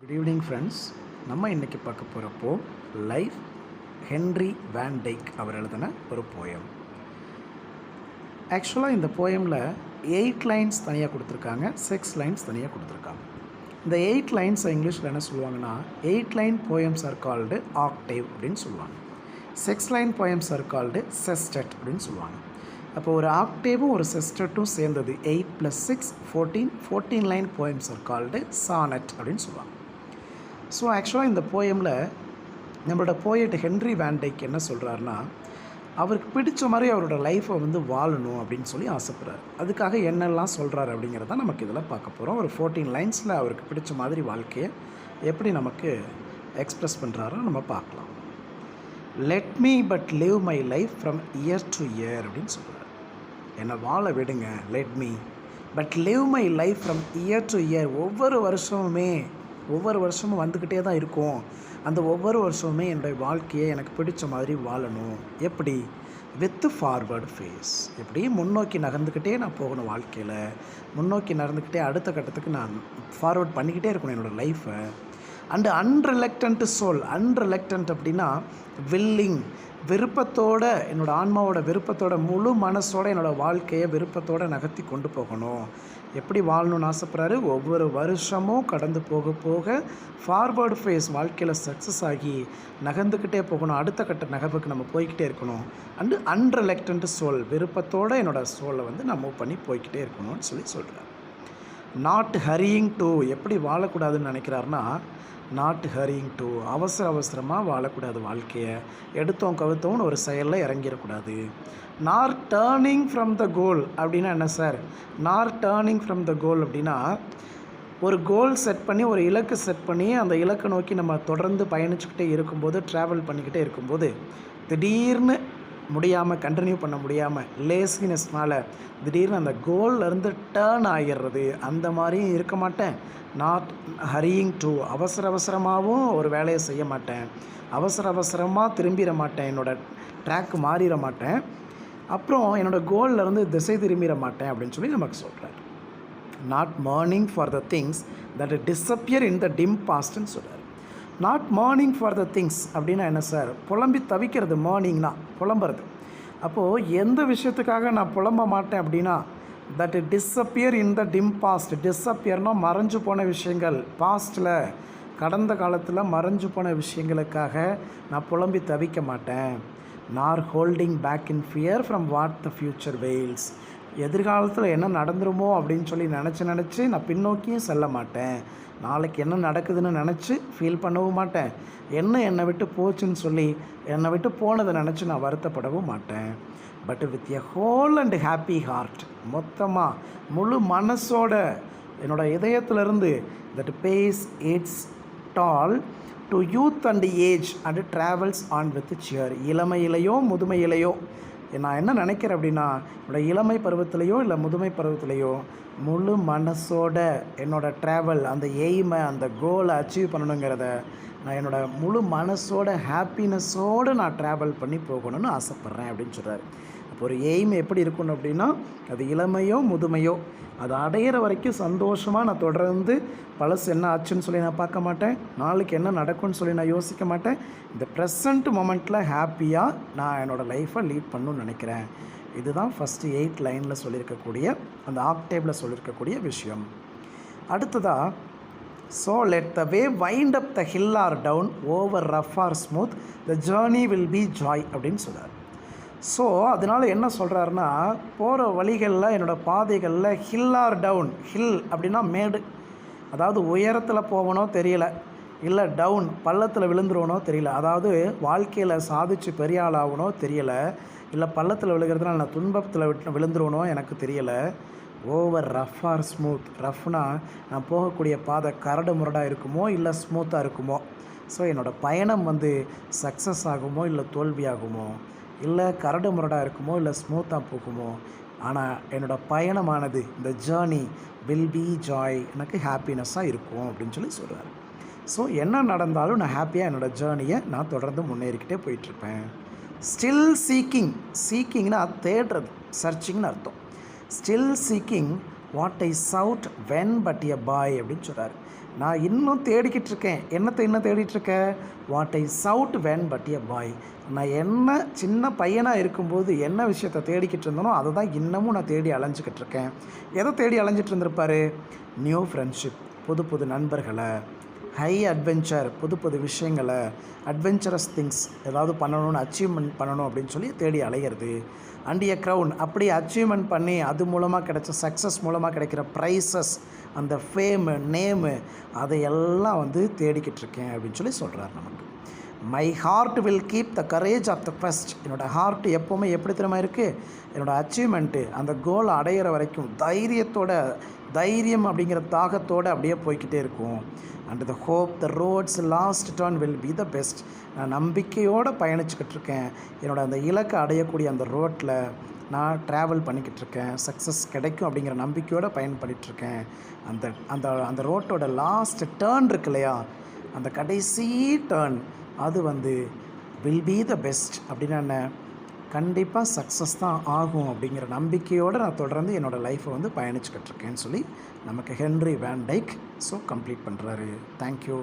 Good evening friends. நம்ம இன்றைக்கி பார்க்க போகிறப்போ லைஃப் ஹென்ரி வேன் டைக் அவர் எழுதின ஒரு போயம். ஆக்சுவலாக இந்த போயமில் 8 லைன்ஸ் தனியாக கொடுத்துருக்காங்க, 6 லைன்ஸ் தனியாக கொடுத்துருக்காங்க. இந்த 8 லைன்ஸ் இங்கிலீஷில் என்ன சொல்லுவாங்கன்னா 8 line poems are called Octave அப்படின்னு சொல்லுவாங்க. 6 line poems are called sestet அப்படின்னு சொல்லுவாங்க. அப்போ ஒரு ஆக்டேவும் ஒரு செஸ்டட்டும் சேர்ந்தது 8 + 6 14 line poems are called sonnet அப்படின்னு சொல்லுவாங்க. ஸோ ஆக்சுவலாக இந்த போயமில் நம்மளோட போயட் ஹென்ரி வேன் டைக் என்ன சொல்கிறாருன்னா, அவருக்கு பிடிச்ச மாதிரி அவரோட லைஃப்பை வாழணும் அப்படின்னு சொல்லி ஆசைப்படுறாரு. அதுக்காக என்னெல்லாம் சொல்கிறாரு அப்படிங்கிறத நமக்கு இதில் பார்க்க போகிறோம். ஒரு 14 லைன்ஸில் அவருக்கு பிடிச்ச மாதிரி வாழ்க்கையை எப்படி நமக்கு எக்ஸ்ப்ரெஸ் பண்ணுறாரோ நம்ம பார்க்கலாம். Let me but live my life from year to year அப்படின்னு சொல்கிறார். என்னை வாழ விடுங்க, let me but live my life from year to year. ஒவ்வொரு வருஷமும் வந்துக்கிட்டே தான் இருக்கும். அந்த ஒவ்வொரு வருஷமுமே என்னுடைய வாழ்க்கையை எனக்கு பிடிச்ச மாதிரி வாழணும். எப்படி? With forward face. எப்படி முன்னோக்கி நகர்ந்துக்கிட்டே நான் போகணும். வாழ்க்கையில் முன்னோக்கி நகர்ந்துக்கிட்டே அடுத்த கட்டத்துக்கு நான் ஃபார்வர்ட் பண்ணிக்கிட்டே இருக்கணும் என்னோடய லைஃப்பை. And unreluctant soul. அன்ரிலக்டன்ட் அப்படின்னா வில்லிங், விருப்பத்தோடு, என்னோடய ஆன்மாவோட விருப்பத்தோட, முழு மனசோடு என்னோடய வாழ்க்கையை விருப்பத்தோடு நகர்த்தி கொண்டு போகணும். எப்படி வாழணும்னு ஆசைப்படுறாரு? ஒவ்வொரு வருஷமும் கடந்து போக போக ஃபார்வர்டு ஃபேஸ், வாழ்க்கையில் சக்ஸஸ் ஆகி நகர்ந்துக்கிட்டே போகணும். அடுத்த கட்ட நகர்வுக்கு நம்ம போய்கிட்டே இருக்கணும். அண்டு அன்ரிலக்டன்ட் சோல், விருப்பத்தோடு என்னோடய சோலை நான் மூவ் பண்ணி போய்கிட்டே இருக்கணும்னு சொல்கிறார். Not hurrying to. எப்படி வாழக்கூடாதுன்னு நினைக்கிறாருன்னா, நாட் ஹரியிங் டு, அவசரமாக வாழக்கூடாது. வாழ்க்கையை எடுத்தோம் கவுத்தோன்னு ஒரு செயலில் இறங்கிடக்கூடாது. நார் டேர்னிங் ஃப்ரம் த கோல் அப்படின்னா என்ன சார்? நார் டேர்னிங் ஃப்ரம் த கோல் அப்படின்னா, ஒரு கோல் செட் பண்ணி, ஒரு இலக்கு செட் பண்ணி, அந்த இலக்கை நோக்கி நம்ம தொடர்ந்து பயணிச்சுக்கிட்டே இருக்கும்போது, ட்ராவல் பண்ணிக்கிட்டே இருக்கும்போது, திடீர்னு முடியாமல், கண்டினியூ பண்ண முடியாமல், லேசினஸ்னால் திடீர்னு அந்த கோல்லேருந்து டேர்ன் ஆகிடுறது. அந்த மாதிரியும் இருக்க மாட்டேன். நாட் ஹரியிங் டு, அவசரமாகவும் ஒரு வேலையை செய்ய மாட்டேன். அவசரமாக திரும்பிட மாட்டேன். என்னோடய ட்ராக்கு மாறிட மாட்டேன். அப்புறம் என்னோடய கோல்லேருந்து திசை திரும்பிட மாட்டேன் அப்படின்னு சொல்லி நமக்கு சொல்கிறார். Not mourning for the things that disappear in the dim பாஸ்ட்னு சொல்கிறார். Not mourning for the things அப்படின்னா என்ன சார்? புலம்பி தவிக்கிறது. மார்னிங்னா புலம்புறது. அப்போது எந்த விஷயத்துக்காக நான் புலம்ப மாட்டேன் அப்படின்னா, that disappear in the dim past. டிஸப்பியர்னால் மறைஞ்சு போன விஷயங்கள். பாஸ்ட்டில், கடந்த காலத்தில் மறைஞ்சு போன விஷயங்களுக்காக நான் புலம்பி தவிக்க மாட்டேன். Nor holding back in fear from what the future veils. எதிர்காலத்தில் என்ன நடந்துருமோ அப்படின்னு சொல்லி நினச்சி நான் பின்னோக்கியும் செல்ல மாட்டேன். நாளைக்கு என்ன நடக்குதுன்னு நினச்சி ஃபீல் பண்ணவும் மாட்டேன். என்னை விட்டு போச்சுன்னு சொல்லி என்னை விட்டு போனதை நினச்சி நான் வருத்தப்படவும் மாட்டேன். But with a whole and happy heart. மொத்தமாக முழு மனசோட, என்னோடய இதயத்திலிருந்து, that pays its toll to youth and age and travels on with cheer. இளமையிலையோ முதுமையிலையோ நான் என்ன நினைக்கிறேன் அப்படின்னா, என்னோடய இளமை பருவத்திலையோ இல்லை முதுமை பருவத்திலையோ முழு மனசோட என்னோடய ட்ராவல், அந்த எய்மை, அந்த கோலை அச்சீவ் பண்ணணுங்கிறத நான் என்னோடய முழு மனசோட ஹாப்பினஸோடு நான் ட்ராவல் பண்ணி போகணும்னு ஆசைப்பட்றேன் அப்படின்னு சொல்கிறார். அப்போ ஒரு எய்ம் எப்படி இருக்கணும் அப்படின்னா, அது இளமையோ முதுமையோ அதை அடையிற வரைக்கும் சந்தோஷமாக நான் தொடர்ந்து பழசு என்ன ஆச்சுன்னு சொல்லி நான் பார்க்க மாட்டேன். நாளைக்கு என்ன நடக்கும்னு சொல்லி நான் யோசிக்க மாட்டேன். இந்த ப்ரெசண்ட் மொமெண்ட்டில் ஹாப்பியாக நான் என்னோடய லைஃப்பை லீட் பண்ணணும்னு நினைக்கிறேன். இதுதான் ஃபஸ்ட்டு 8 லைனில் சொல்லியிருக்கக்கூடிய, அந்த ஆக்டேவில் சொல்லியிருக்கக்கூடிய விஷயம். அடுத்ததாக, so let the way wind up the hill or down over rough or smooth the journey will be joy அப்படின்னு சொல்கிறார். ஸோ அதனால் என்ன சொல்கிறாருன்னா, போகிற வழிகளில், என்னோடய பாதைகளில் ஹில் ஆர் டவுன். ஹில் அப்படின்னா மேடு, அதாவது உயரத்தில் போகணோ தெரியலை, இல்லை டவுன் பள்ளத்தில் விழுந்துருவனோ தெரியல. அதாவது வாழ்க்கையில் சாதிச்சு பெரிய ஆள் ஆகணோ தெரியலை, இல்லை பள்ளத்தில் விழுகிறதுனால நான் துன்பத்தில் விழுந்துருவனோ எனக்கு தெரியலை. Over rough or smooth. ரஃப்னா நான் போகக்கூடிய பாதை கரடு முரடாக இருக்குமோ இல்லை ஸ்மூத்தாக இருக்குமோ. ஸோ என்னோடய பயணம் சக்ஸஸ் ஆகுமோ இல்லை தோல்வியாகுமோ, இல்லை கரடு முரடாக இருக்குமோ இல்லை ஸ்மூத்தாக போகுமோ, ஆனால் என்னோடய பயணமானது, இந்த ஜேர்னி வில் பி ஜாய், எனக்கு ஹாப்பினஸ்ஸாக இருக்கும் அப்படின்னு சொல்லி சொல்கிறார். ஸோ என்ன நடந்தாலும் நான் ஹாப்பியாக என்னோடய ஜேர்னியை நான் தொடர்ந்து முன்னேறிக்கிட்டே போயிட்டுருப்பேன். Still seeking. சீக்கிங்னா தேடுறது, சர்ச்சிங்னு அர்த்தம். Still seeking what I sought when but a boy அப்படின்னு சொல்கிறார். நான் இன்னும் தேடிக்கிட்டு இருக்கேன். என்னத்தை இன்னும் தேடிட்டுருக்கேன்? What I sought when but a boy. நான் என்ன சின்ன பையனாக இருக்கும்போது என்ன விஷயத்தை தேடிக்கிட்டு இருந்தனோ அதை தான் இன்னமும் நான் தேடி அலைஞ்சிக்கிட்டு இருக்கேன். எதை தேடி அலைஞ்சிட்டு இருந்திருப்பார்? நியூ ஃப்ரெண்ட்ஷிப், புது புது நண்பர்களை, ஹை அட்வென்ச்சர், புது புது விஷயங்களை, அட்வென்ச்சரஸ் திங்ஸ் ஏதாவது பண்ணணும்னு அச்சீவ்மெண்ட் பண்ணணும் அப்படின்னு சொல்லி தேடி அலையிறது. அண்ட் எ க்ரௌன், அப்படி அச்சீவ்மெண்ட் பண்ணி அது மூலமாக கிடைச்ச சக்ஸஸ் மூலமாக கிடைக்கிற ப்ரைஸஸ், அந்த ஃபேமு, நேமு, அதையெல்லாம் வந்து தேடிக்கிட்டு இருக்கேன் அப்படின்னு சொல்லி சொல்கிறார் நமக்கு. My heart will keep the courage of the quest. என்னோடய ஹார்ட் எப்போவுமே எப்படி தெரியுமா இருக்குது? என்னோடய அச்சீவ்மெண்ட்டு, அந்த கோலை அடையிற வரைக்கும் தைரியம் அப்படிங்கிற தாகத்தோடு அப்படியே போய்கிட்டே இருக்கும். And the hope the roads last turn will be the best. நான் நம்பிக்கையோடு பயணிச்சுக்கிட்டு இருக்கேன். என்னோடய அந்த இலக்கை அடையக்கூடிய அந்த ரோட்டில் நான் ட்ராவல் பண்ணிக்கிட்டு இருக்கேன். சக்ஸஸ் கிடைக்கும் அப்படிங்கிற நம்பிக்கையோடு பயன்படுத்திகிட்ருக்கேன். அந்த அந்த அந்த ரோட்டோட லாஸ்ட் டேர்ன் இருக்கு இல்லையா, அந்த கடைசி டேர்ன் அது வந்து வில் பி த பெஸ்ட். அப்படின்னா என்ன? கண்டிப்பாக சக்ஸஸ் தான் ஆகும் அப்படிங்கிற நம்பிக்கையோடு நான் தொடர்ந்து என்னோடய லைஃப்பை வந்து பயணிச்சுக்கிட்டு இருக்கேன்னு சொல்லி நமக்கு ஹென்ரி வேன் டைக் கம்ப்ளீட் பண்ணுறாரு. தேங்க்யூ.